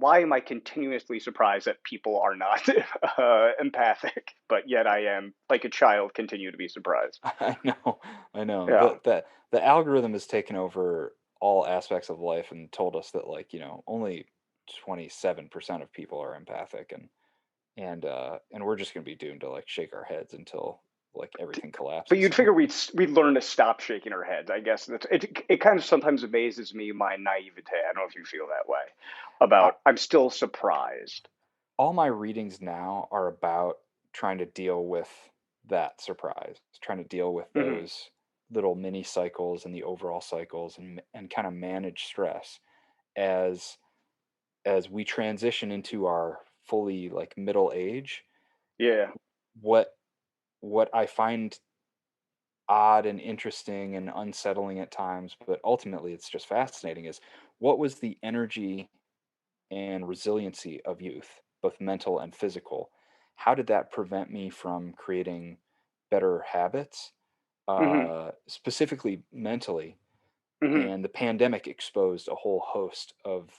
why am I continuously surprised that people are not empathic, but yet I am, like a child, continue to be surprised. I know, I know. Yeah. The algorithm has taken over all aspects of life and told us that, like, only 27% of people are empathic, and we're just gonna be doomed to, like, shake our heads until, like, everything But collapses. you'd figure we'd learn to stop shaking our heads. I guess that's it. It kind of sometimes amazes me, my naivete. I don't know if you feel that way. I, About I'm still surprised. all my readings now are about trying to deal with that surprise, trying to deal with Hmm. those little mini cycles and the overall cycles, and kind of manage stress as we transition into our fully, like, middle age. Yeah. what what I find odd and interesting and unsettling at times, but ultimately it's just fascinating, is what was the energy and resiliency of youth, both mental and physical? How did that prevent me from creating better habits, Hmm. specifically mentally? Hmm. And the pandemic exposed a whole host of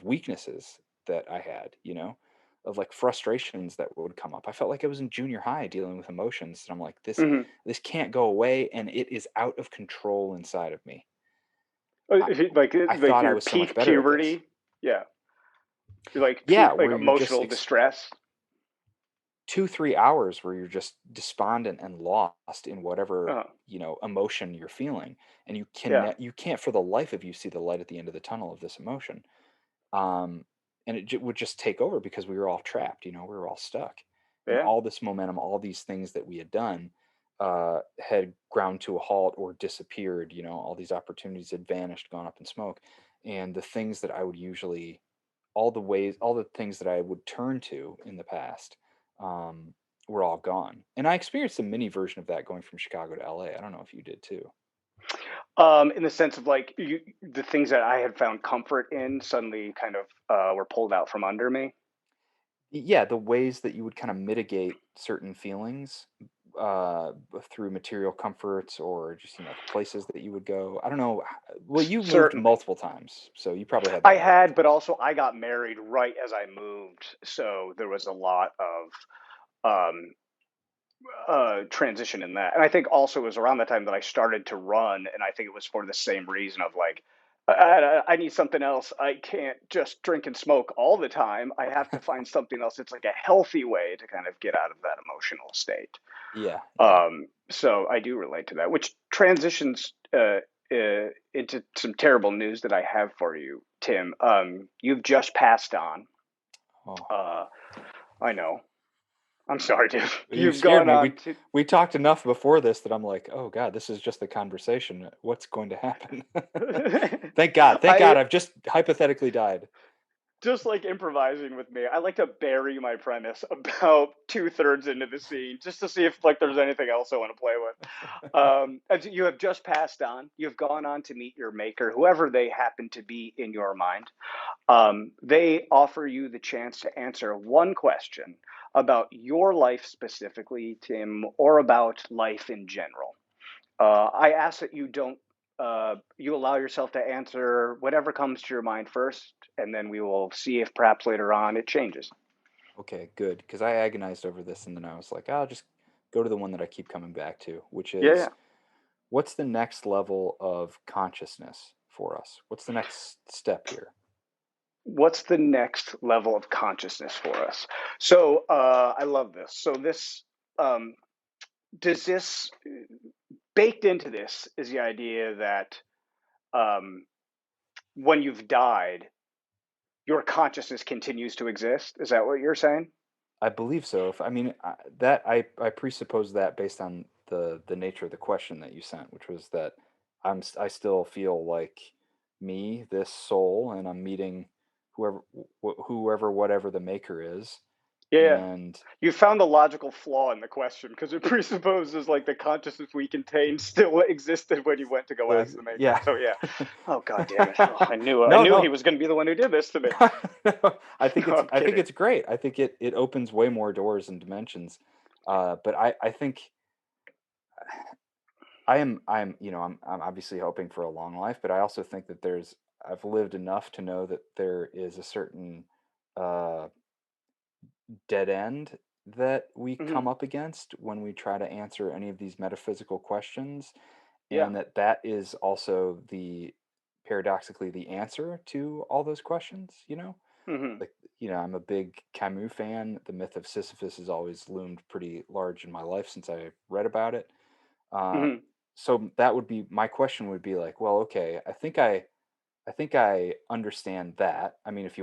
weaknesses that I had, of, like, frustrations that would come up. I felt like I was in junior high dealing with emotions, and I'm like, Hmm. this can't go away, and it is out of control inside of me. I I Like thought I your was so much peak better at this. puberty. Yeah. You're like Yeah, like where you're just emotional distress. 2 3 hours where you're just despondent and lost in whatever, Uh, emotion you're feeling, and yeah. you can't for the life of you see the light at the end of the tunnel of this emotion. um, and would just take over because we were all trapped. We were all stuck, and Yeah. all this momentum, all these things that we had done, had ground to a halt or disappeared. All these opportunities had vanished, gone up in smoke, and the things that I would usually, all the things that I would turn to in the past, um, were all gone. And I experienced a mini version of that going from Chicago to LA. I don't know if you did too. In the sense of like the things that I had found comfort in suddenly kind of were pulled out from under me. Yeah, the ways that you would kind of mitigate certain feelings, through material comforts, or just, the places that you would go. I don't know. Well, you moved Certainly. multiple times, so you probably had I that multiple had, but times. also I got married right as I moved, so there was a lot of um, transition in that. And I think also it was around the time that I started to run, and I think it was for the same reason of like, I need something else. I can't just drink and smoke all the time. I have to find something else. It's like a healthy way to kind of get out of that emotional state. Yeah, yeah. So I do relate to that, which transitions into some terrible news that I have for you, Tim. You've just passed on. Oh, Uh, I know. I'm sorry, Tim. you You've scared gone me. on We to. we talked enough before this that I'm like, oh God, this is just the conversation. What's going to happen? Thank God. Thank God. I I've just hypothetically died. just like improvising with me. I like to bury my premise about two-thirds into the scene just to see if like there's anything else I want to play with. As you have just passed on, you've gone on to meet your maker, whoever they happen to be in your mind. They offer you the chance to answer one question about your life specifically, Tim, or about life in general. I ask that you don't you allow yourself to answer whatever comes to your mind first, and then we will see if perhaps later on it changes. Okay, good. Because I agonized over this, and then I was like, I'll just go to the one that I keep coming back to, which Yeah, yeah. is, what's the next level of consciousness for us? What's the next step here? What's the next level of consciousness for us? So I love this. So this does this baked into this is the idea that um, when you've died, your consciousness continues to exist. Is that what you're saying? I believe so. If I mean that, I presuppose that based on the nature of the question that you sent, which was that I still feel like me, this soul, and I'm meeting whoever, whatever the maker is, Yeah. and You found a logical flaw in the question because it presupposes like the consciousness we contain still existed when you went to go ask the maker. yeah. So yeah. Oh god damn it. Oh, I No, knew he no. was going to be the one who did this to me. No, I'm I think kidding. it's great. I think it opens way more doors and dimensions. But I think I'm obviously hoping for a long life, but I also think that I've lived enough to know that there is a certain uh, dead end that we Hmm. come up against when we try to answer any of these metaphysical questions, Yeah. and that is also the paradoxically the answer to all those questions, you know? Hmm. Like, I'm a big Camus fan. The myth of Sisyphus has always loomed pretty large in my life since I read about it. Uh, Hmm. so that would be my question would be like, well, okay, I think I understand that. I mean, if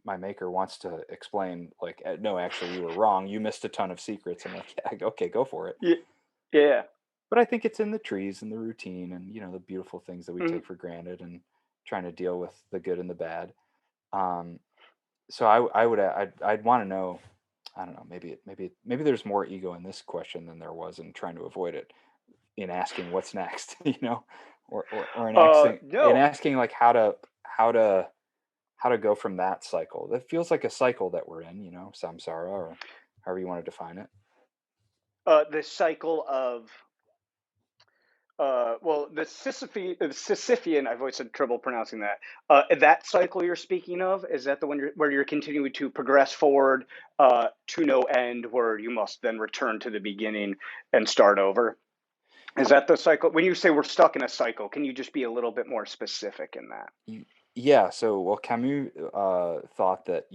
my maker wants to explain like, no, actually you were wrong. You missed a ton of secrets. I'm like, yeah, okay, go for it. Yeah. Yeah. But I think it's in the trees and the routine and the beautiful things that we Hmm. take for granted and trying to deal with the good and the bad. Um, so I'd want to know. I don't know. Maybe there's more ego in this question than there was in trying to avoid it in asking what's next. Or in No. asking like how to go from that cycle. That feels like a cycle that we're in. Samsara or however you want to define it. The cycle of well, the Sisyphean, I've always had trouble pronouncing that. That cycle you're speaking of, is that the one where you're continuing to progress forward to no end, where you must then return to the beginning and start over? Is that the cycle? When you say we're stuck in a cycle, can you just be a little bit more specific in that? Yeah, so well, Camus thought that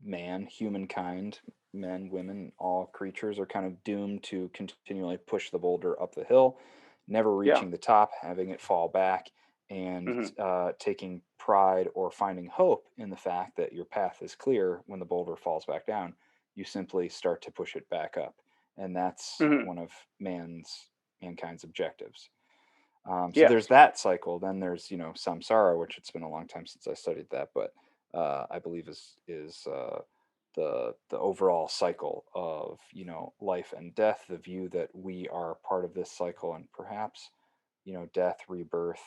man, humankind, men, women, all creatures are kind of doomed to continually push the boulder up the hill, never Yeah. reaching the top, having it fall back, and Hmm. taking pride or finding hope in the fact that your path is clear when the boulder falls back down. You simply start to push it back up, and that's Hmm. one of mankind's objectives. So there's Yes. that cycle. Then there's samsara, which it's been a long time since I studied that, but I believe is the overall cycle of life and death. The view that we are part of this cycle, and perhaps death, rebirth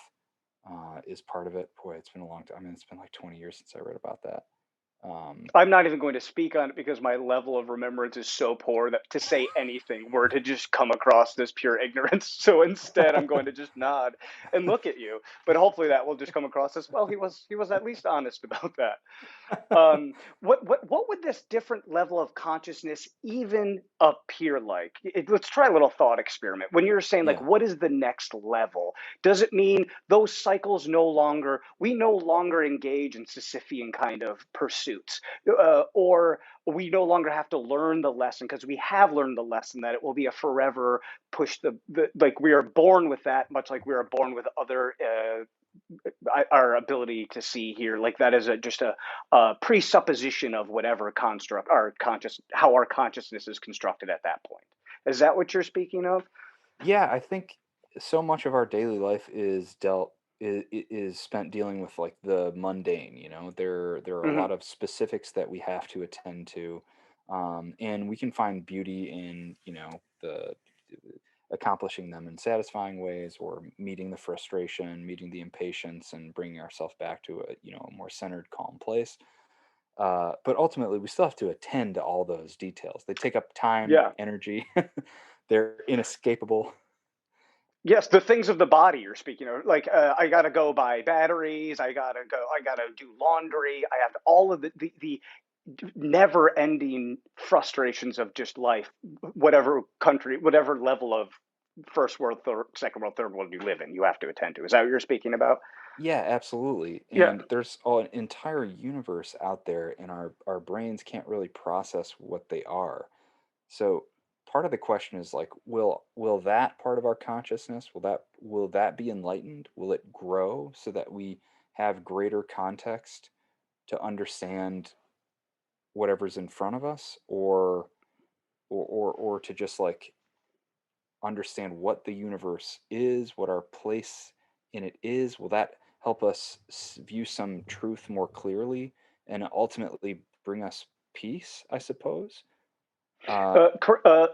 is part of it. Boy, it's been a long time. I mean, it's been like 20 years since I read about that. Um, I'm not even going to speak on it because my level of remembrance is so poor that to say anything were to just come across as pure ignorance. So instead, I'm going to just nod and look at you. But hopefully, that will just come across as well. He was at least honest about that. What would this different level of consciousness even appear like? Let's try a little thought experiment. When you're saying like, yeah, what is the next level? Does it mean those cycles we no longer engage in Sisyphean kind of pursuits, or we no longer have to learn the lesson because we have learned the lesson that it will be a forever push the like we are born with that, much like we are born with other our ability to see here, like that is just a presupposition of whatever construct our conscious how our consciousness is constructed at that point. Is that what you're speaking of? yeah. I think so much of our daily life is spent dealing with like the mundane. There are a Hmm. lot of specifics that we have to attend to, and we can find beauty in the accomplishing them in satisfying ways, or meeting the frustration, meeting the impatience, and bringing ourselves back to a more centered, calm place. But ultimately, we still have to attend to all those details. They take up time, Yeah. energy. They're inescapable. Yes, the things of the body you're speaking of, like I gotta go buy batteries, I gotta do laundry, I have all of the never ending frustrations of just life, whatever country, whatever level of first world, second world, third world you live in, you have to attend to. Is that what you're speaking about? Yeah, absolutely. Yeah. And there's an entire universe out there, and our brains can't really process what they are. So part of the question is like, will that part of our consciousness, will that be enlightened? Will it grow so that we have greater context to understand whatever's in front of us, or to just like understand what the universe is, what our place in it is? Will that help us view some truth more clearly and ultimately bring us peace, I suppose? Uh, Uh, cor- uh,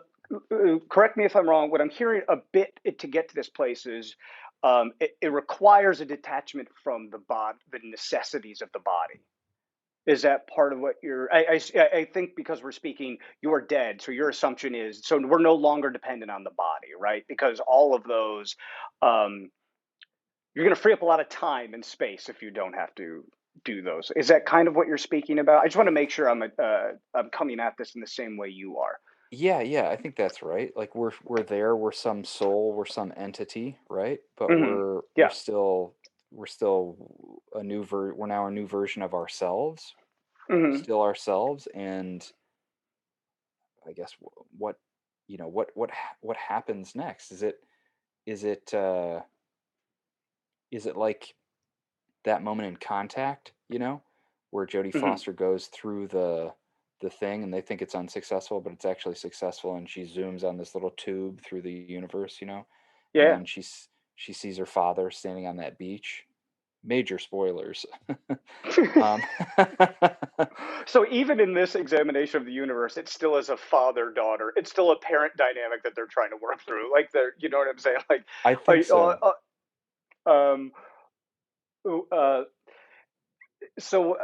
Correct me if I'm wrong. What I'm hearing a bit to get to this place is it requires a detachment from the body, the necessities of the body. Is that part of what you're? I think because we're speaking, you are dead. So your assumption is so we're no longer dependent on the body, right? Because all of those, um, you're going to free up a lot of time and space if you don't have to. do those. Is that kind of what you're speaking about? I just want to make sure I'm coming at this in the same way you are. Yeah, yeah, I think that's right. Like we're there, we're some soul, we're some entity, right? But Hmm. we're Yeah. still we're now a new version of ourselves, Hmm. still ourselves, and I guess what what happens next? Is it uh is it like that moment in Contact, where Jodie Hmm. Foster goes through the thing and they think it's unsuccessful, but it's actually successful, and she zooms on this little tube through the universe, and Yeah. then she sees her father standing on that beach. Major spoilers. um, So even in this examination of the universe, it still is a father-daughter. It's still a parent dynamic that they're trying to work through. Like you know what I'm saying? Like, I think I, so. um, uh, so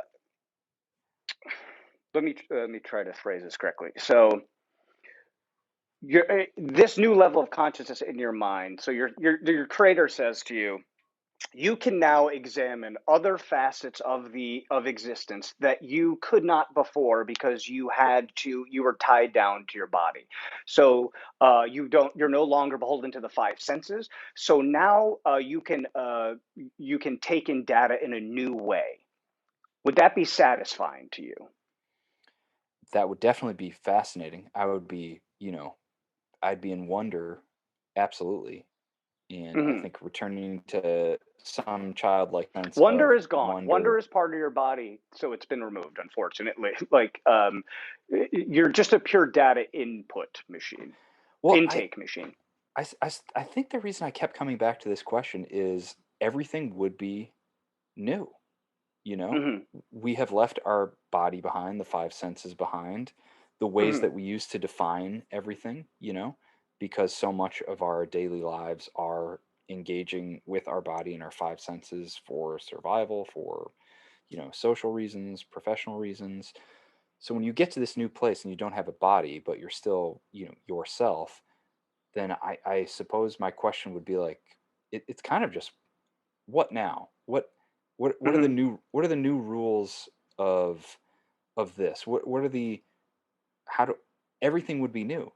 let me try to phrase this correctly. So this new level of consciousness in your mind. So your creator says to you, you can now examine other facets of existence that you could not before because you were tied down to your body. So you're no longer beholden to the five senses. So now you can take in data in a new way. Would that be satisfying to you? That would definitely be fascinating. I'd be in wonder, absolutely. And I Hmm. think returning to some childlike sense Wonder of is gone. Wonder wonder. is part of your body, so it's been removed, unfortunately. Like you're just a pure data input machine, Well, intake machine. I think the reason I kept coming back to this question is everything would be new. You know, Hmm. we have left our body behind, the five senses behind, the ways Hmm. that we used to define everything, because so much of our daily lives are engaging with our body and our five senses for survival, for, social reasons, professional reasons. So when you get to this new place and you don't have a body, but you're still, yourself, then I suppose my question would be like, it's kind of just what now? Hmm. What are the new rules of this? What are the how do everything would be new,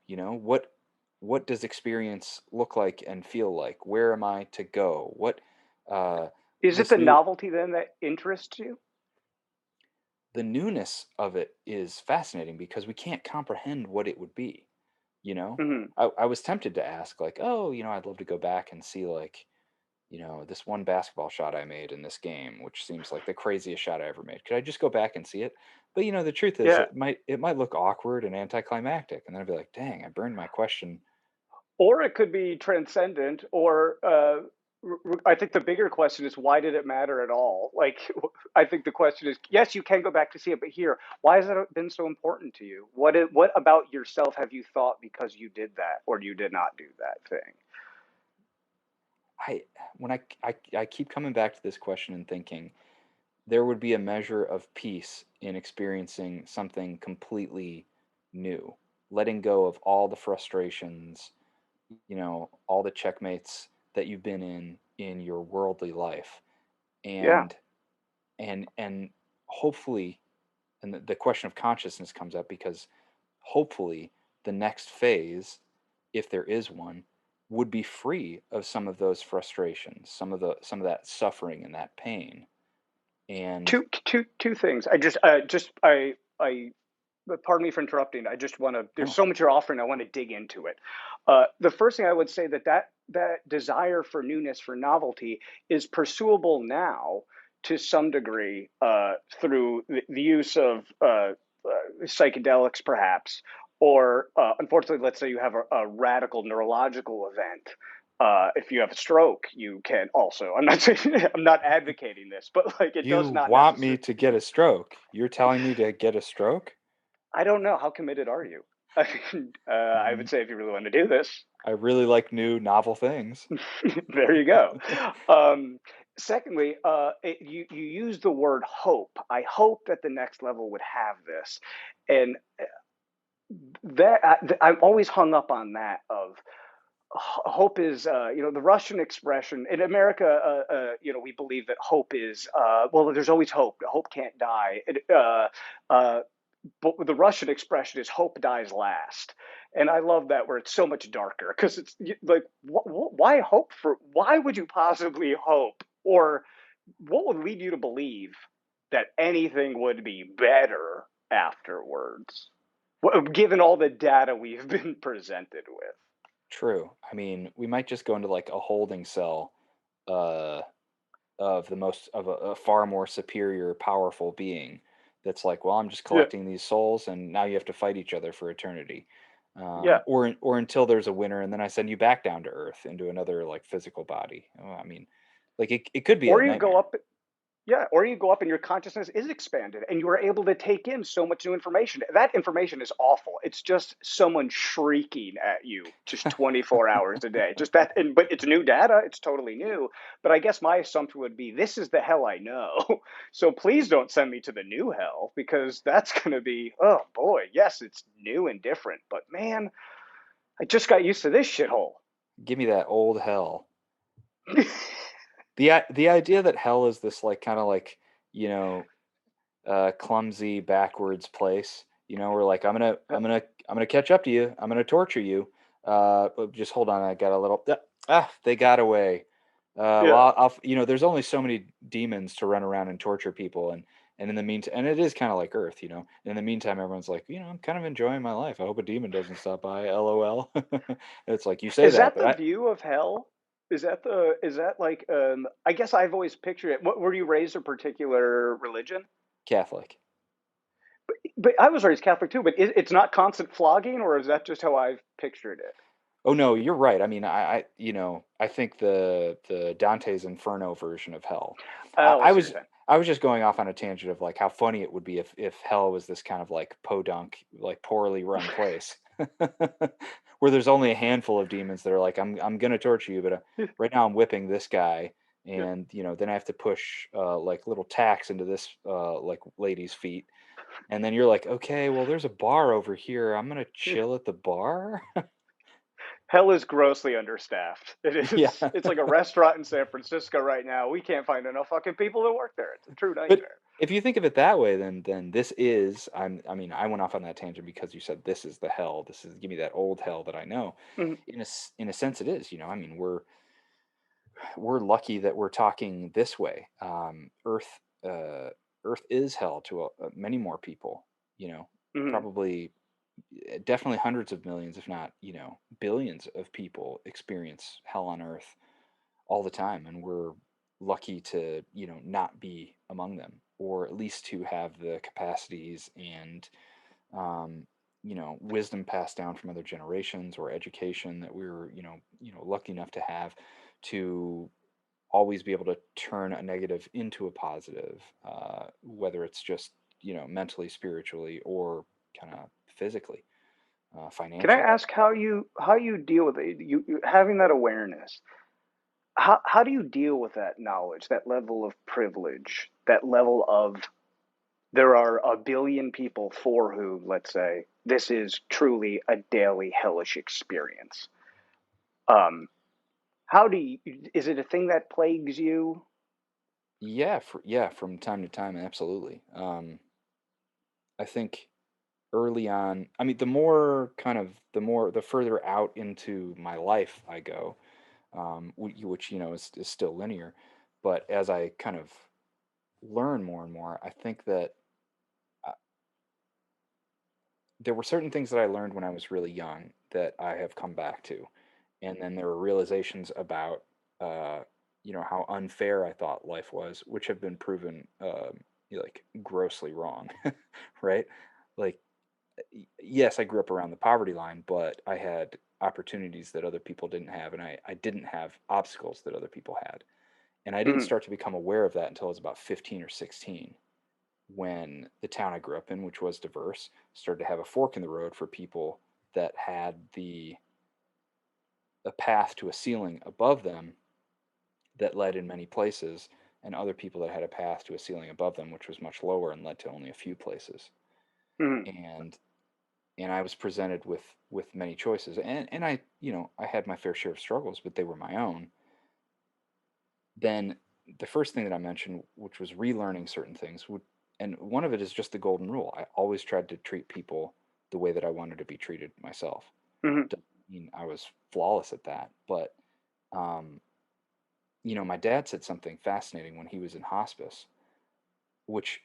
What does experience look like and feel like? Where am I to go? What uh Is it this the new novelty then that interests you? the newness of it is fascinating because we can't comprehend what it would be, you know? Hmm. I was tempted to ask like, "Oh, I'd love to go back and see like this one basketball shot I made in this game, which seems like the craziest shot I ever made. Could I just go back and see it?" But the truth is, Yeah. it might look awkward and anticlimactic, and then I'd be like, "Dang, I burned my question." Or it could be transcendent, or I think the bigger question is why did it matter at all? Like, I think the question is yes, you can go back to see it, but here, why has it been so important to you? What about yourself have you thought because you did that or you did not do that thing? I when I keep coming back to this question and thinking there would be a measure of peace in experiencing something completely new, letting go of all the frustrations, all the checkmates that you've been in your worldly life, Yeah. and and hopefully, and the question of consciousness comes up because hopefully the next phase, if there is one, would be free of some of those frustrations, some of that suffering and that pain. And Two things. I pardon me for interrupting. I just want to. There's no, so much you're offering. I want to dig into it. The first thing I would say that desire for newness, for novelty, is pursuable now to some degree through the use of psychedelics, perhaps, or unfortunately, let's say you have a radical neurological event. If you have a stroke, you can also. I'm not saying I'm not advocating this, but like it you does not want me necessarily. to get a stroke. You're telling me to get a stroke? I don't know. How committed are you? I mean, I would Mm, say if you really want to do this, I really like new novel things. there you go. Um, secondly, you use the word hope. I hope that the next level would have this, and I'm always hung up on that. Of hope is, the Russian expression in America. We believe that hope is, well, there's always hope. Hope can't die. Uh, but the Russian expression is hope dies last. And I love that where it's so much darker because it's like, why hope for, why would you possibly hope? Or what would lead you to believe that anything would be better afterwards, given all the data we've been presented with? True. I mean, we might just go into like a holding cell uh, of a far more superior, powerful being. That's like, well, I'm just Yeah, collecting these souls, and now you have to fight each other for eternity, yeah. or until there's a winner, and then I send you back down to Earth into another like physical body. I mean, like it could be a Or you go nightmare. up. Yeah, or you go up and your consciousness is expanded and you are able to take in so much new information. That information is awful. It's just someone shrieking at you just 24 hours a day. Just that, but it's new data, it's totally new. But I guess my assumption would be this is the hell I know. So please don't send me to the new hell because that's going to be, oh boy, yes, it's new and different, but man, I just got used to this shithole. Give me that old hell. The idea that hell is this like kind of like you know clumsy backwards place. We're like, I'm gonna catch up to you. I'm gonna torture you. But just hold on. I got a little. They got away. Yeah. Well, there's only so many demons to run around and torture people, and in the meantime, and it is kind of like Earth. In the meantime, everyone's like, I'm kind of enjoying my life. I hope a demon doesn't stop by. LOL. It's like you say Is that, that but the I view of hell? Is that like, I guess I've always pictured it. What, were you raised a particular religion? Catholic. But I was raised Catholic too, but it's not constant flogging, or is that just how I've pictured it? Oh no, you're right. I mean, I think the Dante's Inferno version of hell. I, Oh, I I see what you're was saying. I was just going off on a tangent of like how funny it would be if hell was this kind of like podunk, like poorly run place, where there's only a handful of demons that are like, I'm gonna torture you, but right now I'm whipping this guy, Yeah. and then I have to push like little tacks into this like lady's feet, and then you're like, okay, well there's a bar over here. I'm gonna Yeah. chill at the bar. Hell is grossly understaffed. It Yeah. is. It's like a restaurant in San Francisco right now. We can't find enough fucking people to work there. It's a true But nightmare. if you think of it that way, then this is I mean, I went off on that tangent because you said this is the hell. This is give me that old hell that I know. Mhm. In a sense it is, I mean, we're lucky that we're talking this way. Uh Earth is hell to many more people, Mhm. probably definitely hundreds of millions if not, billions of people experience hell on Earth all the time, and we're lucky to not be among them, or at least to have the capacities and wisdom passed down from other generations, or education that we were lucky enough to have, to always be able to turn a negative into a positive, whether it's just mentally, spiritually, or kind of physically, Can I financially. ask how you deal with it? You having that awareness. How do you deal with that knowledge, that level of privilege, that level of there are a billion people for whom, let's say, this is truly a daily hellish experience. Um, how do you, is it a thing that plagues you? Yeah, yeah, from time to time, absolutely. I think early on, I mean, the further out into my life I go, which is still linear, but as I kind of learn more and more, I think that uh, there were certain things that I learned when I was really young that I have come back to, and then there were realizations about uh, how unfair I thought life was, which have been proven like grossly wrong, right? Like yes, I grew up around the poverty line, but I had opportunities that other people didn't have, and I didn't have obstacles that other people had. And I didn't Mhm. start to become aware of that until I was about 15 or 16, when the town I grew up in, which was diverse, started to have a fork in the road for people that had a path to a ceiling above them that led in many places, and other people that had a path to a ceiling above them, which was much lower and led to only a few places. Mhm. And and I was presented with many choices, and I, I had my fair share of struggles, but they were my own. Then the first thing that I mentioned, which was relearning certain things, and one of it is just the golden rule. I always tried to treat people the way that I wanted to be treated myself. Hmm. Doesn't mean I was flawless at that, but um, my dad said something fascinating when he was in hospice, which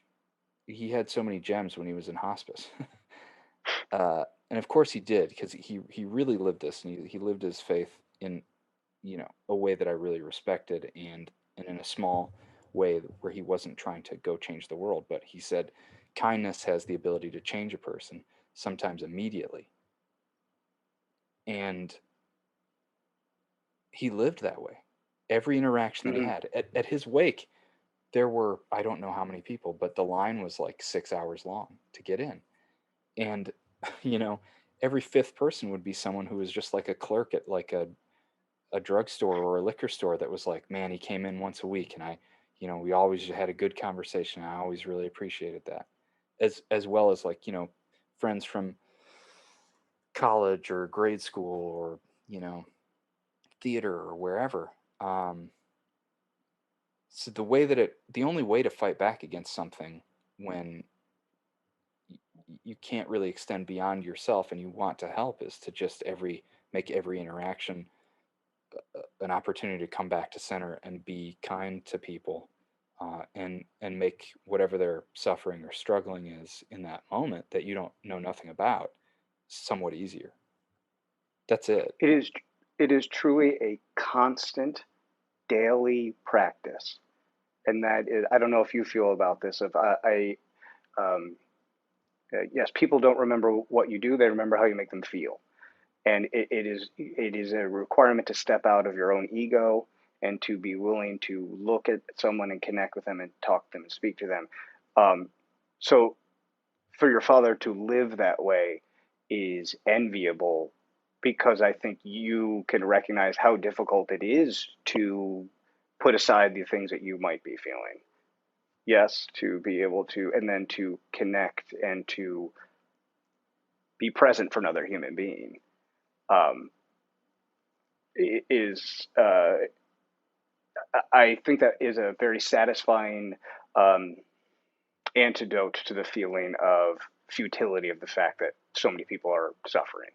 he had so many gems when he was in hospice. And of course he did, because he really lived this, and he lived his faith in, a way that I really respected, and in a small way where he wasn't trying to go change the world, but he said kindness has the ability to change a person, sometimes immediately. And he lived that way. Every interaction that he Hmm. had at his wake, there were, I don't know how many people, but the line was like 6 hours long to get in. And, you know, every fifth person would be someone who was just like a clerk at like a drugstore or a liquor store that was like, man, he came in once a week, and we always had a good conversation. I always really appreciated that. As well as, like, friends from college or grade school, or, you know, theater or wherever. Um, so the only way to fight back against something when you can't really extend beyond yourself and you want to help, is to just make every interaction an opportunity to come back to center and be kind to people, and make whatever their suffering or struggling is in that moment that you don't know nothing about somewhat easier. That's it. It is it is truly a constant daily practice, and that is, I don't know if you feel about this. If um, yes, people don't remember what you do; they remember how you make them feel, and it is a requirement to step out of your own ego and to be willing to look at someone and connect with them and talk to them and speak to them. Um, so for your father to live that way is enviable, because I think you can recognize how difficult it is to put aside the things that you might be feeling. Yes, to be able to, and then to connect and to be present for another human being, um, is, I think that is a very satisfying um, antidote to the feeling of futility of the fact that so many people are suffering.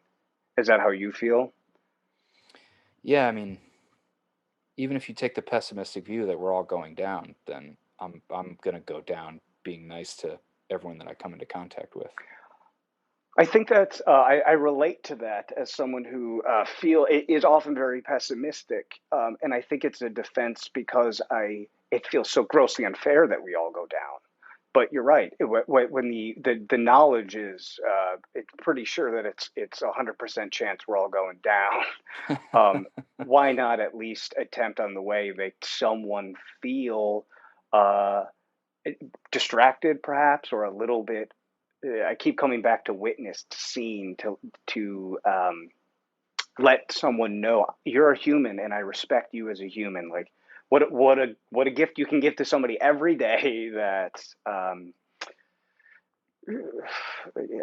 Is that how you feel? Yeah, I mean, even if you take the pessimistic view that we're all going down, then I'm gonna go down being nice to everyone that I come into contact with. I think that I relate to that as someone who is often very pessimistic, and I think it's a defense because I it feels so grossly unfair that we all go down. But you're right. When the knowledge is, it's pretty sure that it's 100% chance we're all going down. Um, why not at least attempt on the way make someone feel uh, distracted, perhaps, or a little bit. I keep coming back to witnessed, seen, to let someone know you're a human and I respect you as a human. Like what a gift you can give to somebody every day that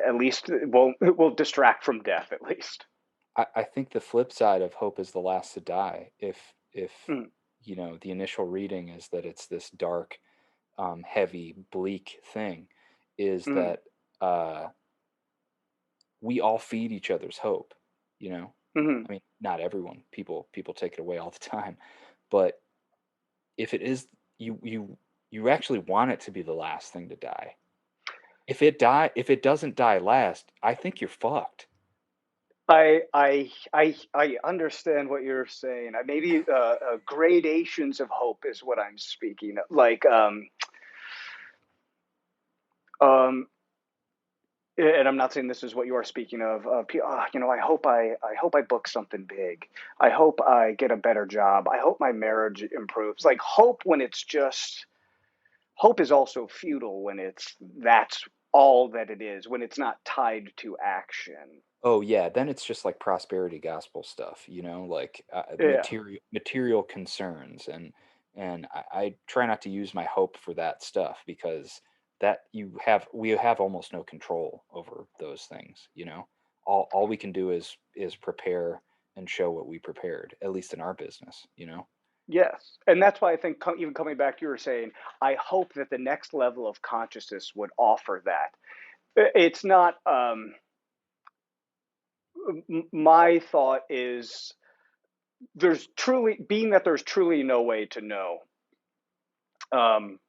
at least will distract from death at least. I think the flip side of hope is the last to die. If Mm, the initial reading is that it's this dark, heavy, bleak thing, is mm, that uh, we all feed each other's hope. mm. I mean, not everyone. People take it away all the time, but if it is, you actually want it to be the last thing to die. If it doesn't die last, I think you're fucked. I understand what you're saying. Maybe gradations of hope is what I'm speaking of. Like um, and I'm not saying this is what you are speaking of. I hope I book something big. I hope I get a better job. I hope my marriage improves. Like hope when it's just hope is also futile when that's all that it is. When it's not tied to action. Oh yeah, then it's just like prosperity gospel stuff, like Yeah. material concerns, and I try not to use my hope for that stuff, because that we have almost no control over those things, you know. All we can do is prepare and show what we prepared, at least in our business, you know. Yes. And that's why I think, even coming back to you were saying, I hope that the next level of consciousness would offer that. It's not, my thought is there's truly no way to know. Um,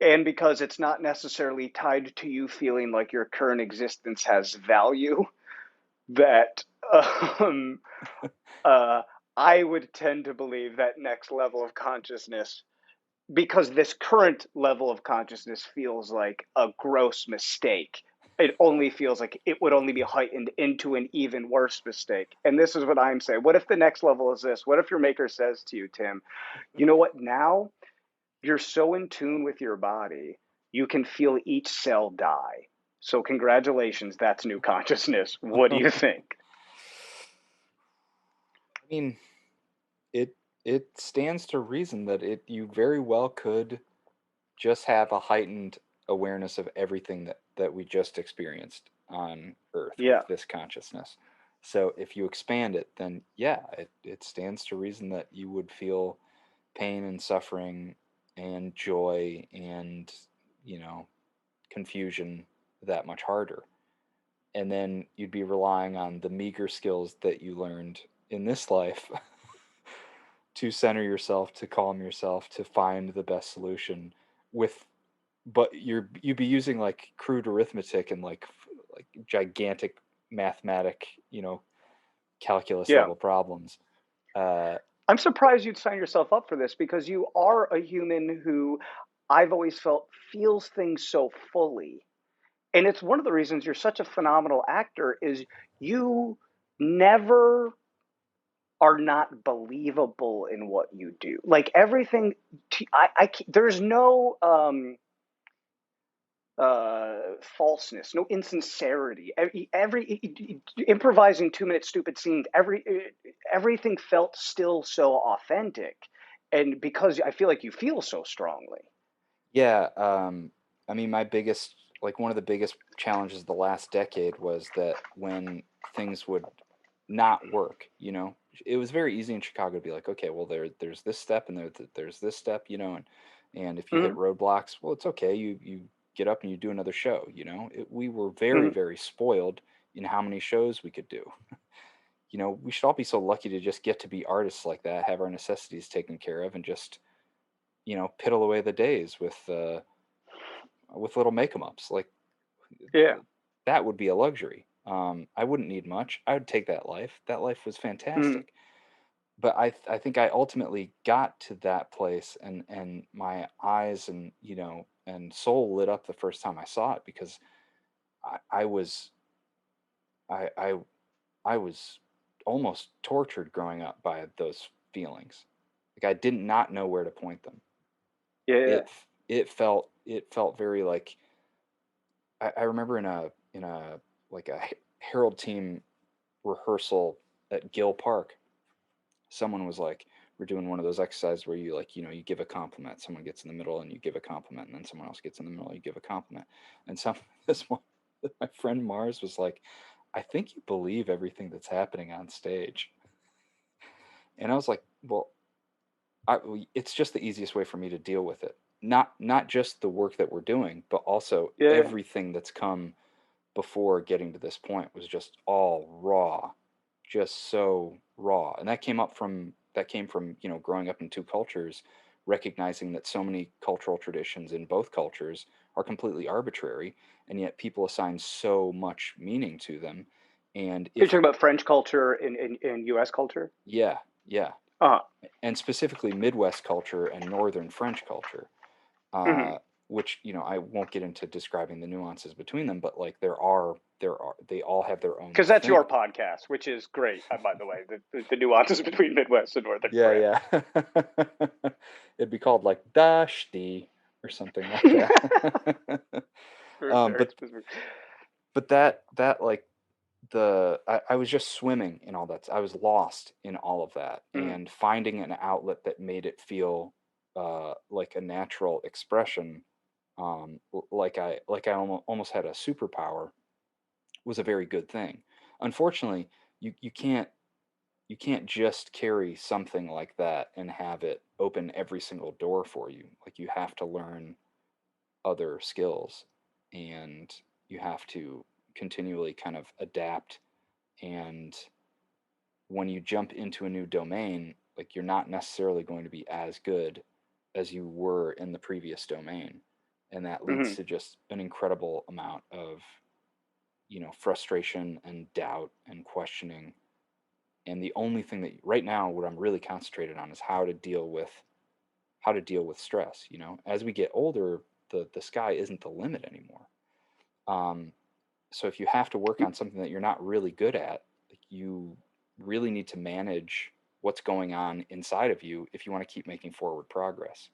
and because it's not necessarily tied to you feeling like your current existence has value, that um, uh, I would tend to believe that next level of consciousness, because this current level of consciousness feels like a gross mistake. It only feels like it would only be heightened into an even worse mistake. And this is what I'm saying. What if the next level is this? What if your maker says to you, Tim, you know what? Now you're so in tune with your body, you can feel each cell die. So, congratulations, that's new consciousness. What do you think? I mean, it it stands to reason that it you very well could just have a heightened awareness of everything that we just experienced on Earth with Yeah. this consciousness. So if you expand it, then yeah, it stands to reason that you would feel pain and suffering and joy and, you know, confusion that much harder. And then you'd be relying on the meager skills that you learned in this life to center yourself, to calm yourself, to find the best solution with, but you'd be using like crude arithmetic and like gigantic mathematic, you know, calculus Yeah. level problems. Uh, I'm surprised you'd sign yourself up for this because you are a human who I've always felt feels things so fully. And it's one of the reasons you're such a phenomenal actor is you never are not believable in what you do. Like everything, there's no falseness, no insincerity. Every improvising 2 minute stupid scenes, everything felt still so authentic, and because I feel like you feel so strongly. yeah, I mean, like one of the biggest challenges the last decade was that when things would not work, you know, it was very easy in Chicago to be like, okay, well, there's this step and there's this step, you know, and if you hit Hmm. roadblocks, well, it's okay. You get up and you do another show, you know. We were very, Hmm. very spoiled in how many shows we could do. You know, we should all be so lucky to just get to be artists like that, have our necessities taken care of, and just, you know, piddle away the days with little make 'em ups. Like Yeah. that would be a luxury. I wouldn't need much. I would take that life. That life was Hmm. fantastic. But I think I ultimately got to that place, and my eyes and, you know, and soul lit up the first time I saw it, because I was I I was almost tortured growing up by those feelings. Like I did not know where to point them. Yeah. It felt very like, I remember in a like a Herald team rehearsal at Gill Park, someone was like, we're doing one of those exercises where you, like, you know, you give a compliment, someone gets in the middle and you give a compliment, and then someone else gets in the middle and you give a compliment. And some this one, my friend Mars was like, I think you believe everything that's happening on stage. And I was like, well, it's just the easiest way for me to deal with it. Not just the work that we're doing, but also Yeah. everything that's come before getting to this point was just all raw, just so raw. And that came from, you know, growing up in two cultures, recognizing that so many cultural traditions in both cultures are completely arbitrary, and yet people assign so much meaning to them. And You're if talking about French culture in U.S. culture. yeah, yeah, Uh. and specifically Midwest culture and Northern French culture, Hmm. uh, which, you know, I won't get into describing the nuances between them, but like they all have their own Because that's thing. your podcast, which is great, by the way. The nuances between Midwest and Northern Yeah, France. yeah. It'd be called like Dashti or something like that. um, Very but specific. that like I was just swimming in all that. I was lost in all of that, Mm. and finding an outlet that made it feel like a natural expression like I almost had a superpower was a very good thing. Unfortunately, you can't just carry something like that and have it open every single door for you. Like you have to learn other skills, and you have to continually kind of adapt. And when you jump into a new domain, like you're not necessarily going to be as good as you were in the previous domain. And that leads Hmm. to just an incredible amount of, frustration and doubt and questioning. And the only thing that right now, what I'm really concentrated on is how to deal with stress. As we get older, the sky isn't the limit anymore. Um, so if you have to work on something that you're not really good at, like, you really need to manage what's going on inside of you if you want to keep making forward progress.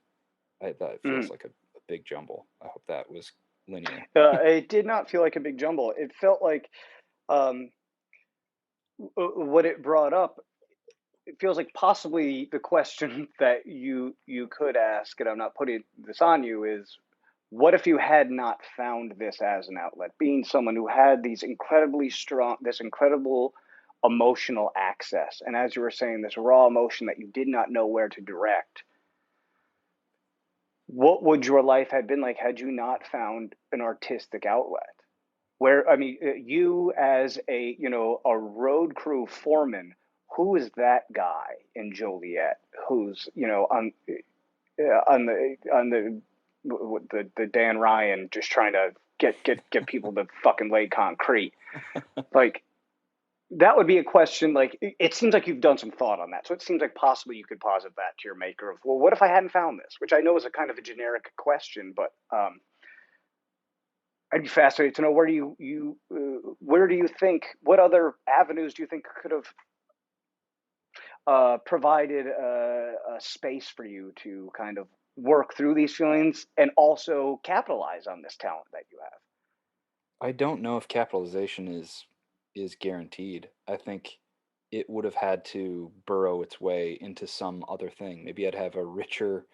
That feels Hmm. like a big jumble. I hope that was linear. It did not feel like a big jumble. It felt like um, what it brought up. It feels like possibly the question that you could ask, and I'm not putting this on you, is what if you had not found this as an outlet? Being someone who had this incredible emotional access, and as you were saying, this raw emotion that you did not know where to direct. What would your life have been like had you not found an artistic outlet? Where I mean, you as a road crew foreman, who is that guy in Joliet who's on the Dan Ryan just trying to get people to fucking lay concrete? Like that would be a question. Like it seems like you've done some thought on that, so it seems like possibly you could posit that to your maker of, well, what if I hadn't found this? Which I know is a kind of a generic question, but I'd be fascinated to know where do you think, what other avenues do you think could have provided a space for you to kind of work through these feelings and also capitalize on this talent that you have. I don't know if capitalization is guaranteed. I think it would have had to burrow its way into some other thing. Maybe I'd have a richer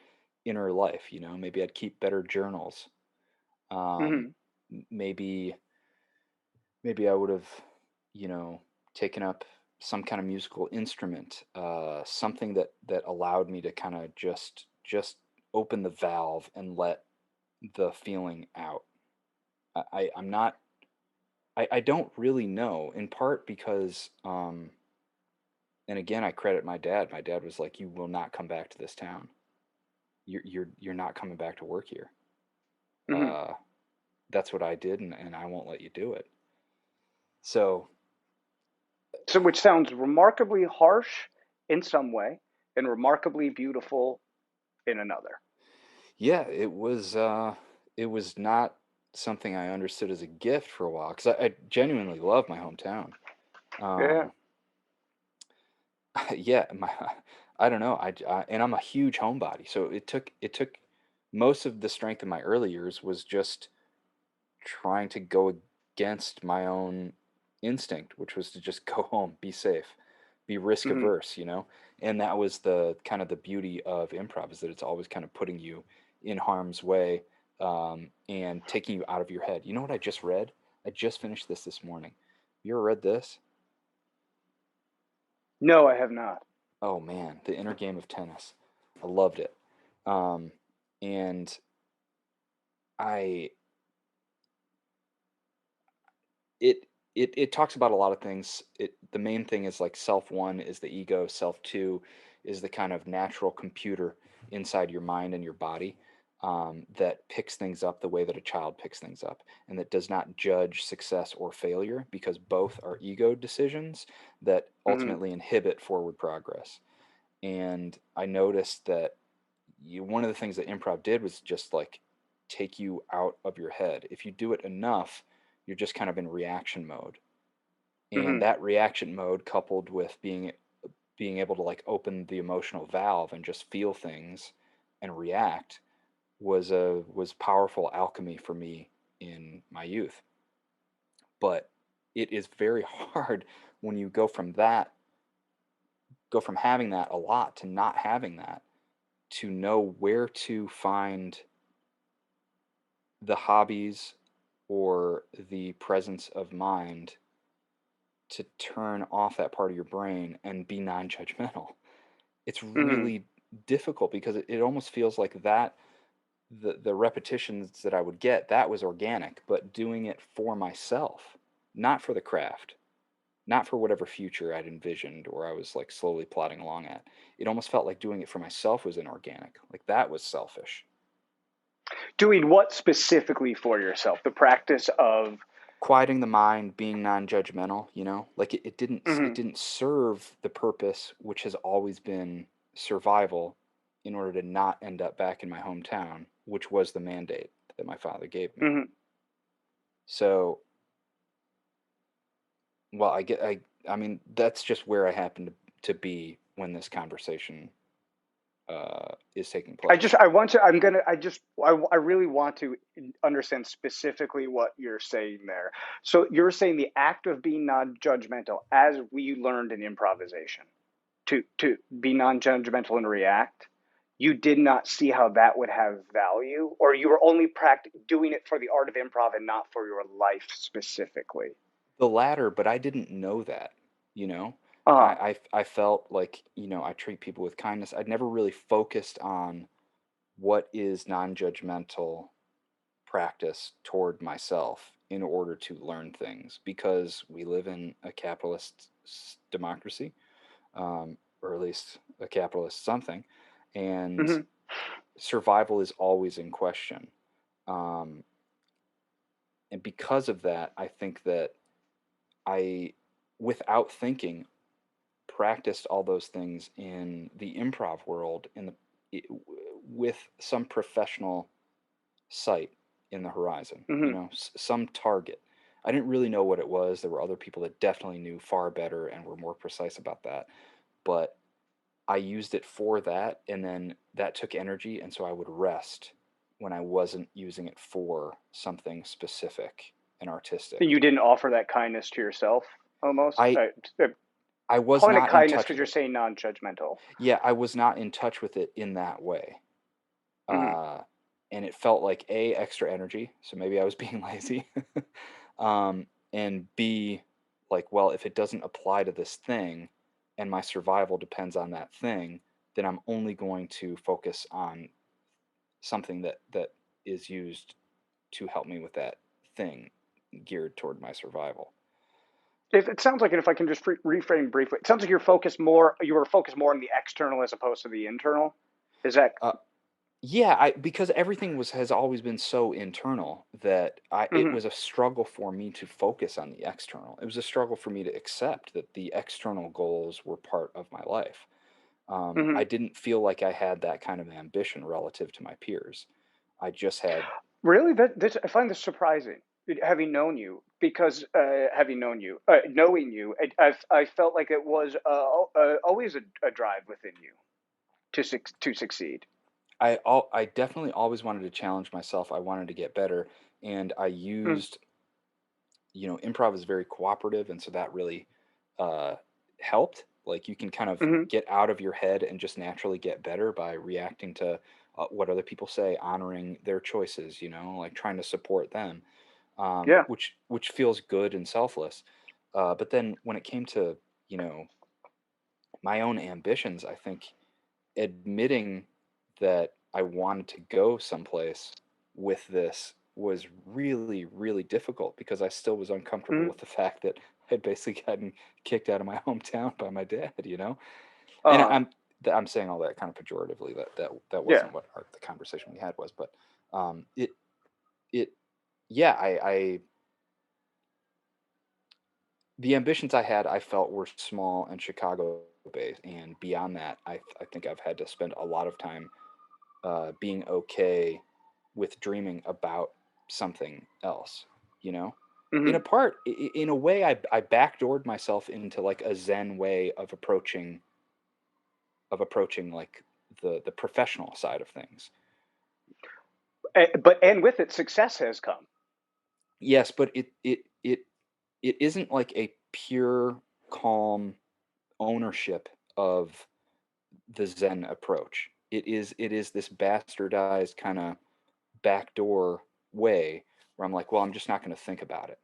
inner life, maybe I'd keep better journals. Um, Mm-hmm. maybe I would have, you know, taken up some kind of musical instrument, something that allowed me to kind of just open the valve and let the feeling out. I'm not. I don't really know. In part because, and again, I credit my dad. My dad was like, "You will not come back to this town. You're not coming back to work here. Mm-hmm. Uh, that's what I did, and I won't let you do it." So So, which sounds remarkably harsh in some way and remarkably beautiful in another. yeah, it was not something I understood as a gift for a while because I genuinely love my hometown. Yeah. Um, yeah, I don't know. And I'm a huge homebody, so it took most of the strength of my early years was just trying to go against my own instinct, which was to just go home, be safe, be risk Mm-hmm. averse, And that was the kind of the beauty of improv is that it's always kind of putting you in harm's way, and taking you out of your head. You know what I just read? I just finished this morning. You ever read this? No, I have not. Oh man, The Inner Game of Tennis. I loved it. Um, and I it it talks about a lot of things. The main thing is like self one is the ego, self two is the kind of natural computer inside your mind and your body, that picks things up the way that a child picks things up, and that does not judge success or failure because both are ego decisions that Mm-hmm. ultimately inhibit forward progress. And I noticed that one of the things that improv did was just like take you out of your head. If you do it enough, you're just kind of in reaction mode. And Mm-hmm. that reaction mode coupled with being able to like open the emotional valve and just feel things and react was powerful alchemy for me in my youth. But it is very hard when you go from having that a lot to not having that, to know where to find the hobbies or the presence of mind to turn off that part of your brain and be non-judgmental. It's Hmm. really difficult because it almost feels like that the repetitions that I would get, that was organic, but doing it for myself, not for the craft, not for whatever future I'd envisioned or I was like slowly plodding along at. It almost felt like doing it for myself was inorganic. Like that was selfish. Doing what specifically for yourself? The practice of. Quieting the mind, being non-judgmental, like it Mhm. didn't serve the purpose which has always been survival in order to not end up back in my hometown, which was the mandate that my father gave me. Mhm. So, well, I mean that's just where I happen to be when this conversation is taking place. I want to, I really want to understand specifically what you're saying there. So you're saying the act of being non-judgmental, as we learned in improvisation, to be non-judgmental and react, you did not see how that would have value, or you were only doing it for the art of improv and not for your life specifically. The latter, but I didn't know that, you know? Uh, I felt like, I treat people with kindness. I'd never really focused on what is non-judgmental practice toward myself in order to learn things because we live in a capitalist democracy, or at least a capitalist something, and mhm. survival is always in question. Um, and because of that, I think that I, without thinking, practiced all those things in the improv world with some professional sight in the horizon, Mhm. some target. I didn't really know what it was. There were other people that definitely knew far better and were more precise about that. But I used it for that, and then that took energy, and so I would rest when I wasn't using it for something specific and artistic. You didn't offer that kindness to yourself, almost. I I was Calling it not in kindness touch because with you're it. saying non-judgmental. Yeah, I was not in touch with it in that way. Mhm. Uh, and it felt like A, extra energy, so maybe I was being lazy. And B, like, well, if it doesn't apply to this thing and my survival depends on that thing, then I'm only going to focus on something that is used to help me with that thing geared toward my survival. It sounds like, and if I can just reframe briefly, it sounds like you were focused more on the external as opposed to the internal. Is that? Uh, Yeah, I because everything has always been so internal that it Mhm. was a struggle for me to focus on the external. It was a struggle for me to accept that the external goals were part of my life. I Mhm. didn't feel like I had that kind of ambition relative to my peers. I just had. Really, that this I find this surprising. Having known you, because knowing you, I felt like it was always a drive within you to succeed. I definitely always wanted to challenge myself. I wanted to get better, and I Mm. used, improv is very cooperative, and so that really uh, helped. Like you can kind of Mhm. get out of your head and just naturally get better by reacting to what other people say, honoring their choices. Like trying to support them, Yeah. which feels good and selfless. But then when it came to you know my own ambitions, I think admitting that I wanted to go someplace with this was really, really difficult because I still was uncomfortable Mhm. with the fact that I'd basically gotten kicked out of my hometown by my dad. And Uh, I'm saying all that kind of pejoratively. That yeah. wasn't what the conversation we had was, but it it yeah, I the ambitions I had I felt were small and Chicago based, and beyond that, I think I've had to spend a lot of time being okay with dreaming about something else, you know? In a Mhm. part, in a way, I backdoored myself into like a Zen way of approaching like the professional side of things. But and with it, success has come. Yes, but it isn't like a pure, calm ownership of the Zen approach. It is this bastardized kind of backdoor way where I'm like, well, I'm just not going to think about it.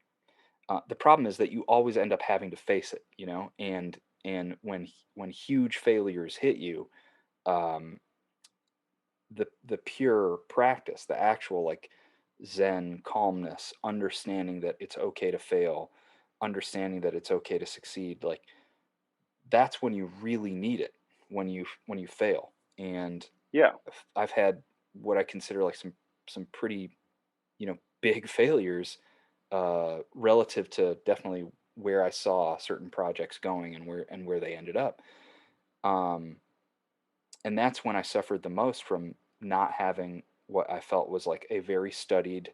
The problem is that you always end up having to face it, you know, and when huge failures hit you, um, the pure practice, the actual like Zen calmness, understanding that it's okay to fail, understanding that it's okay to succeed, like that's when you really need it, when you fail. And Yeah. I've had what I consider like some pretty, you know, big failures relative to definitely where I saw certain projects going and where they ended up. Um, and that's when I suffered the most from not having what I felt was like a very studied,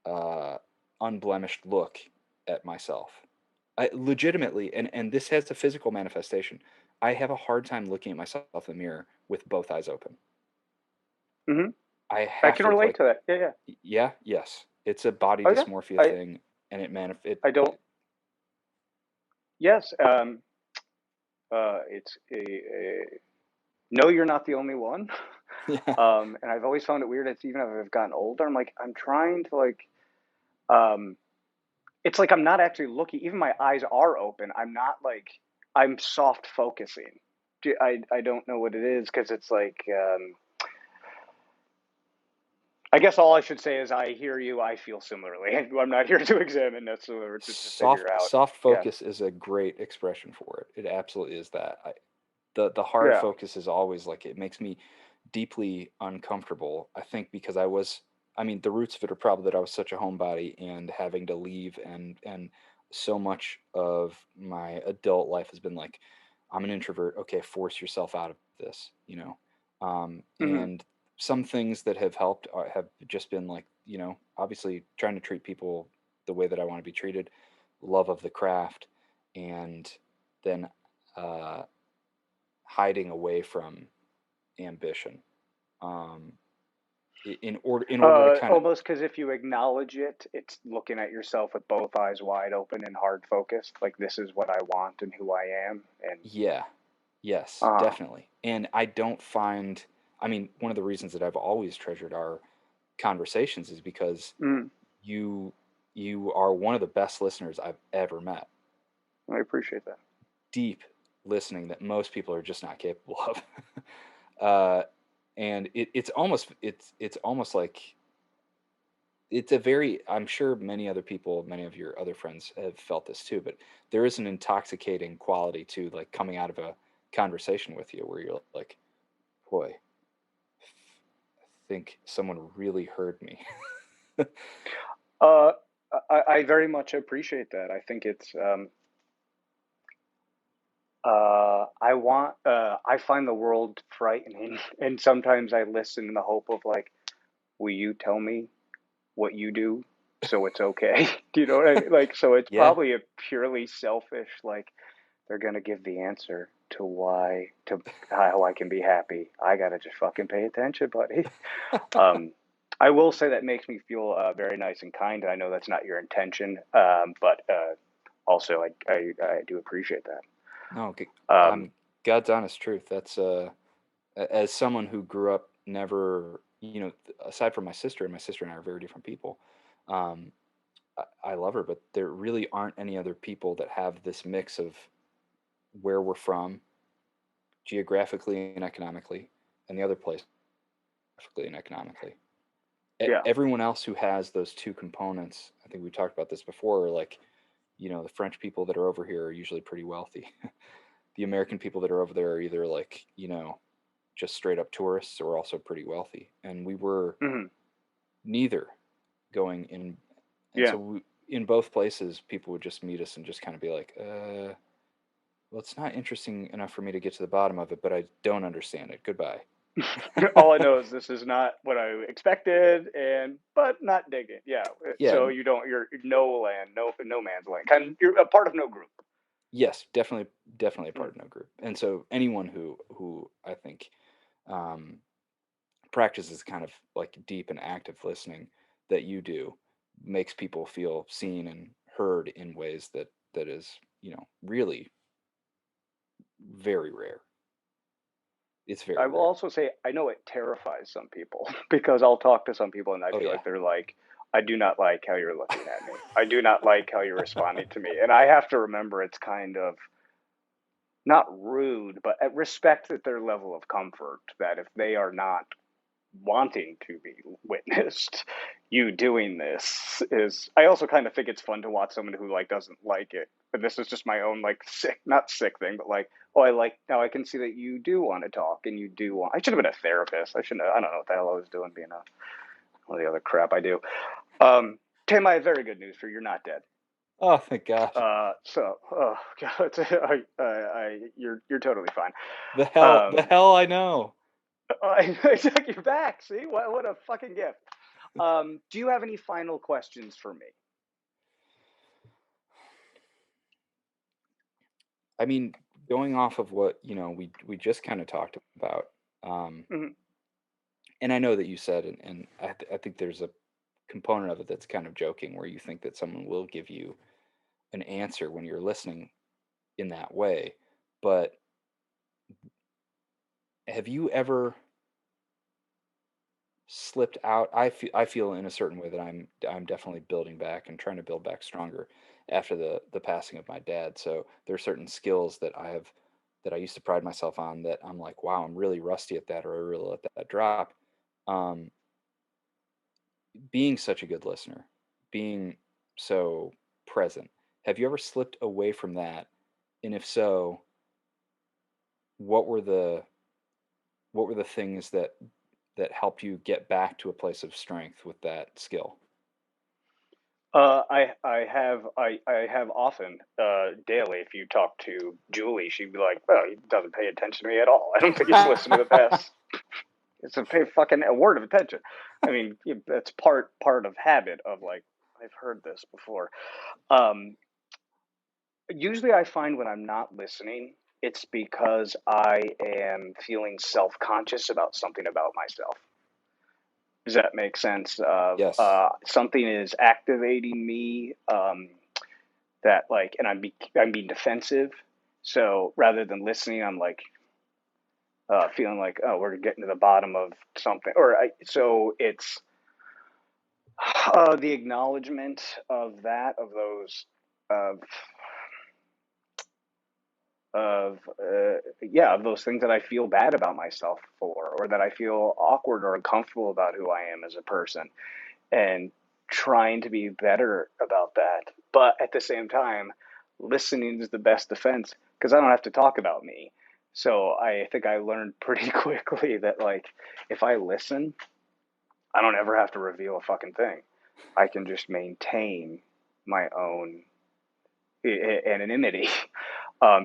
uh, unblemished look at myself. I legitimately, and this has a physical manifestation. I have a hard time looking at myself in the mirror with both eyes open. Hmm. I I have can to relate like, to that. Yeah, yeah. yeah, yes, it's a body Okay. dysmorphia I thing, and it. I don't. Yes. It's no, you're not the only one. Yeah, And I've always found it weird. It's even as I've gotten older. I'm like, I'm trying to like. Um, it's like I'm not actually looking. Even my eyes are open. I'm not like I'm soft focusing. I don't know what it is because it's like I guess all I should say is I hear you. I feel similarly. I'm not here to examine necessarily or to figure out. soft Yeah. focus is a great expression for it. It absolutely is that. The hard Yeah. focus is always like it makes me deeply uncomfortable. I think because I mean, the roots of it are probably that I was such a homebody and having to leave, and so much of my adult life has been like, I'm an introvert. Okay, force yourself out of this, you know. Hmm. And some things that have helped have just been like, you know, obviously trying to treat people the way that I want to be treated, love of the craft, and then uh, hiding away from ambition. Um, in order to kind of, Almost because if you acknowledge it, it's looking at yourself with both eyes wide open and hard focused. Like this is what I want and who I am. And yeah, yes, uh, definitely. And I don't find, I mean, one of the reasons that I've always treasured our conversations is because mm, you you are one of the best listeners I've ever met. I appreciate that. Deep listening that most people are just not capable of. uh, and it's almost like it's a very, I'm sure many other people, many of your other friends have felt this too, but there is an intoxicating quality to like coming out of a conversation with you where you're like, boy, I think someone really heard me. Uh, I very much appreciate that. I think it's I find the world frightening, and sometimes I listen in the hope of like, will you tell me what you do so it's okay? Do you know what I mean? Like, so it's Yeah, probably a purely selfish, like, they're gonna give the answer to why, to how I can be happy. I gotta just fucking pay attention, buddy. Um, I will say that makes me feel very nice and kind. I know that's not your intention, but also I do appreciate that. no, okay. Um, God's honest truth. That's as someone who grew up never, you know, aside from my sister, and my sister and I are very different people. Um, I love her, but there really aren't any other people that have this mix of where we're from, geographically and economically, and the other place geographically and economically. yeah. Everyone else who has those two components, I think we talked about this before, are like, you know, the French people that are over here are usually pretty wealthy. The American people that are over there are either like, you know, just straight up tourists or also pretty wealthy. And we were Hmm. neither going in. And Yeah. so in both places, people would just meet us and just kind of be like, well, it's not interesting enough for me to get to the bottom of it, but I don't understand it. Goodbye. All I know is this is not what I expected, and but not digging. Yeah. Yeah, So you don't. You're no land, no man's land. Kind. Of, you're a part of no group. yes, definitely a part Mm. of no group. And so anyone who I think um, practices kind of like deep and active listening that you do makes people feel seen and heard in ways that is, you know, really very rare. It's I very will rare. also say I know it terrifies some people because I'll talk to some people and I Oh feel yeah. like they're like, I do not like how you're looking at me. I do not like how you're responding to me. And I have to remember it's kind of not rude, but at respect at their level of comfort that if they are not wanting to be witnessed, you doing this is. I also kind of think it's fun to watch someone who like doesn't like it. But this is just my own like sick, not sick thing, but like, oh, I like now I can see that you do want to talk and you do want. I should have been a therapist. I shouldn't. I don't know what the hell I was doing being a all the other crap I do. Tim, I have very good news for you. You're not dead. Oh, thank God. Oh God, you're totally fine. The Um, hell I know. I took you back. See, what a fucking gift. Do you have any final questions for me? I mean, going off of what, we just kind of talked about, um, Mhm. and I know that you said, and I think there's a component of it that's kind of joking, where you think that someone will give you an answer when you're listening in that way. But have you ever slipped out? I feel in a certain way that I'm definitely building back and trying to build back stronger after the passing of my dad. So there are certain skills that I used to pride myself on that I'm like, wow, I'm really rusty at that, or I really let that drop. Um, being such a good listener, being so present. Have you ever slipped away from that? And if so, what were the what were the things that helped you get back to a place of strength with that skill? I have often daily. If you talk to Julie, she'd be like, "Well, he doesn't pay attention to me at all. I don't think he's listening to this. It's a pay fucking a word of attention." I mean, that's part of habit of like I've heard this before. Um, Usually, I find when I'm not listening, it's because I am feeling self conscious about something about myself. Does that make sense? Of Yes. something is activating me. That like, and I'm being defensive. So rather than listening, I'm like feeling like, oh, we're getting to the bottom of something, so it's the acknowledgement of that, of those, of yeah, of those things that I feel bad about myself for, or that I feel awkward or uncomfortable about who I am as a person, and trying to be better about that. But at the same time, listening is the best defense because I don't have to talk about me. So I think I learned pretty quickly that like if I listen, I don't ever have to reveal a fucking thing. I can just maintain my own anonymity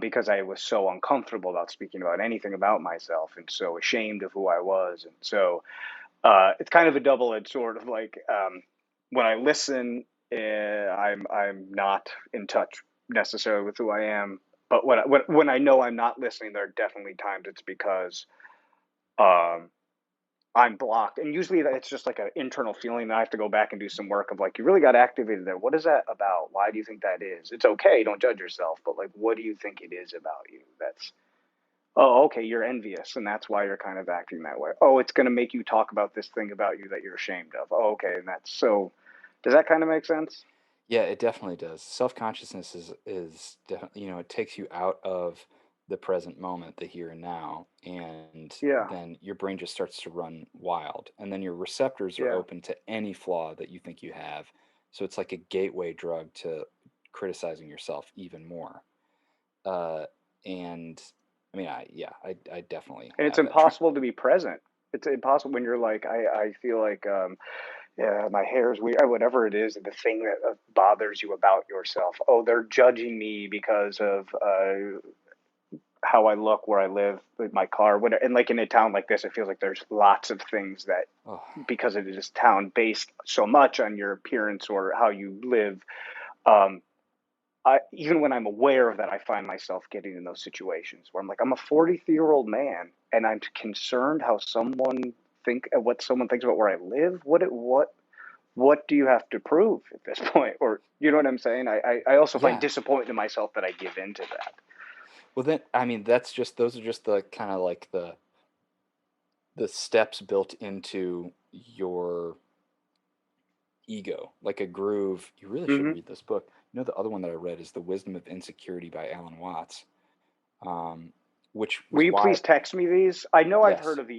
because I was so uncomfortable about speaking about anything about myself and so ashamed of who I was. And so it's kind of a double-edged sword of like when I listen, I'm not in touch necessarily with who I am. But when I know I'm not listening, there are definitely times it's because um, I'm blocked, and usually it's just like an internal feeling that I have to go back and do some work of like you really got activated there. What is that about? Why do you think that is? It's okay, don't judge yourself, but like, what do you think it is about you? That's Oh, okay, you're envious, and that's why you're kind of acting that way. Oh, it's going to make you talk about this thing about you that you're ashamed of. Oh, okay, and that's so. Does that kind of make sense? Yeah, it definitely does. Self-consciousness is definitely, it takes you out of the present moment, the here and now, and Yeah, then your brain just starts to run wild, and then your receptors are yeah, open to any flaw that you think you have. So it's like a gateway drug to criticizing yourself even more. Uh, and I mean, I definitely and it's have that. Try, impossible to be present. It's impossible when you're like, I feel like, yeah, my hair is weird, or whatever it is, the thing that bothers you about yourself. Oh, they're judging me because of how I look, where I live, with my car, whatever. And like in a town like this, it feels like there's lots of things that oh, because it is town based so much on your appearance or how you live. Um, Even when I'm aware of that, I find myself getting in those situations where I'm like, I'm a 43-year-old man, and I'm concerned how someone what someone thinks about where I live. What do you have to prove at this point? Or you know what I'm saying? I also find yeah. disappointment in myself that I give into that. Well, then I mean, that's just those are just the kind of like the steps built into your ego, like a groove. You really should Hmm. read this book. You know, the other one that I read is The Wisdom of Insecurity by Alan Watts, um, which Will was you please why, text me these? I know I've heard yes, of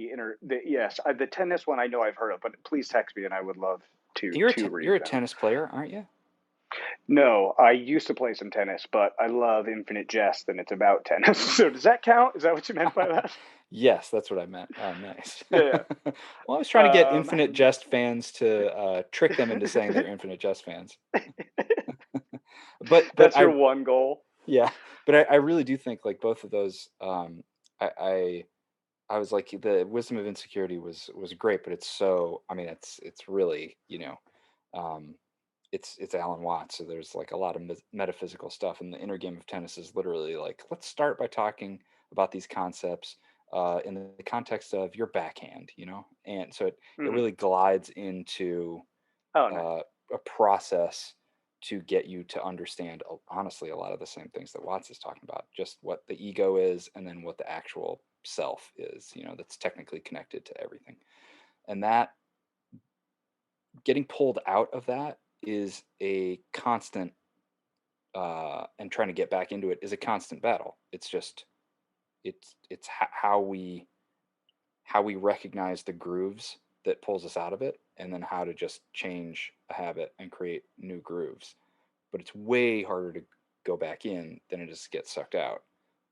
yes, the tennis one I know I've heard of, but please text me and I would love to you're read a them. tennis player, aren't you? No, I used to play some tennis, but I love Infinite Jest and it's about tennis. So does that count? Is that what you meant by that? Yes, that's what I meant. Oh, nice. Yeah. Well, I was trying to get Infinite Jest fans to trick them into saying they're Infinite Jest fans. But That's your one goal. yeah, but I really do think like both of those. I, I I was like the Wisdom of Insecurity was great, but it's so. I mean, it's really um, it's Alan Watts, so there's like a lot of metaphysical stuff, and the inner game of tennis is literally like let's start by talking about these concepts in the context of your backhand, and so it Hmm. really glides into Oh, nice. uh, a process to get you to understand honestly a lot of the same things that Watts is talking about, just what the ego is and then what the actual self is, that's technically connected to everything. And that getting pulled out of that is a constant and trying to get back into it is a constant battle. It's just how we recognize the grooves that pulls us out of it and then how to just change a habit and create new grooves, but it's way harder to go back in than it is to get sucked out.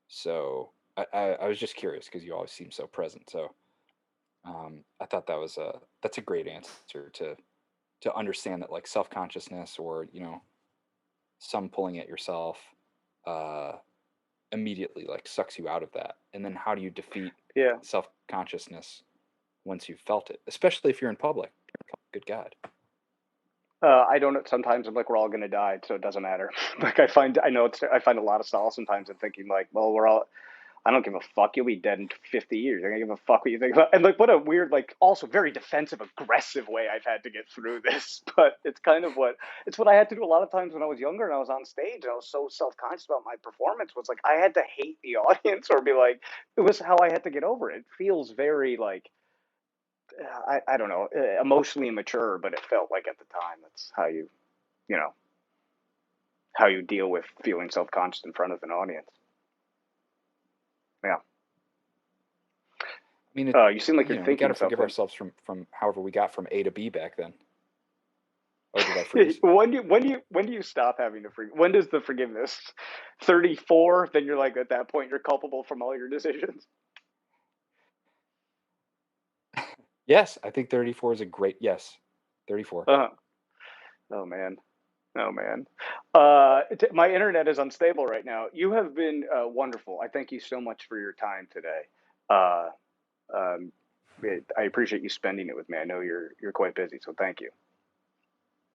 So I was just curious because you always seem so present. So I thought that's a great answer to understand that like self consciousness or some pulling at yourself uh, immediately like sucks you out of that. And then how do you defeat Yeah. self consciousness once you've felt it, especially if you're in public? Good God. I don't know. Sometimes I'm like, we're all gonna die, so it doesn't matter. Like I know I find a lot of solace sometimes in thinking like, well, I don't give a fuck. You'll be dead in 50 years. I don't give a fuck what you think about. And like, what a weird, like, also very defensive, aggressive way I've had to get through this. But it's what I had to do a lot of times when I was younger and I was on stage and I was so self conscious about my performance. Was like I had to hate the audience or be like, it was how I had to get over it. It feels very like I don't know, emotionally immature, but it felt like at the time that's you know how you deal with feeling self conscious in front of an audience. Yeah. I mean, You seem like you're we got to thinking forgive something. ourselves from however we got from A to B back then. Or did I freeze? When do you stop having to forgive? When does the forgiveness? 34? Then you're like at that point you're culpable from all your decisions. Yes, I think 34 is a great yes. 34. Uh, oh man. Oh man. My internet is unstable right now. You have been wonderful. I thank you so much for your time today. Uh, um, I appreciate you spending it with me. I know you're quite busy, so thank you.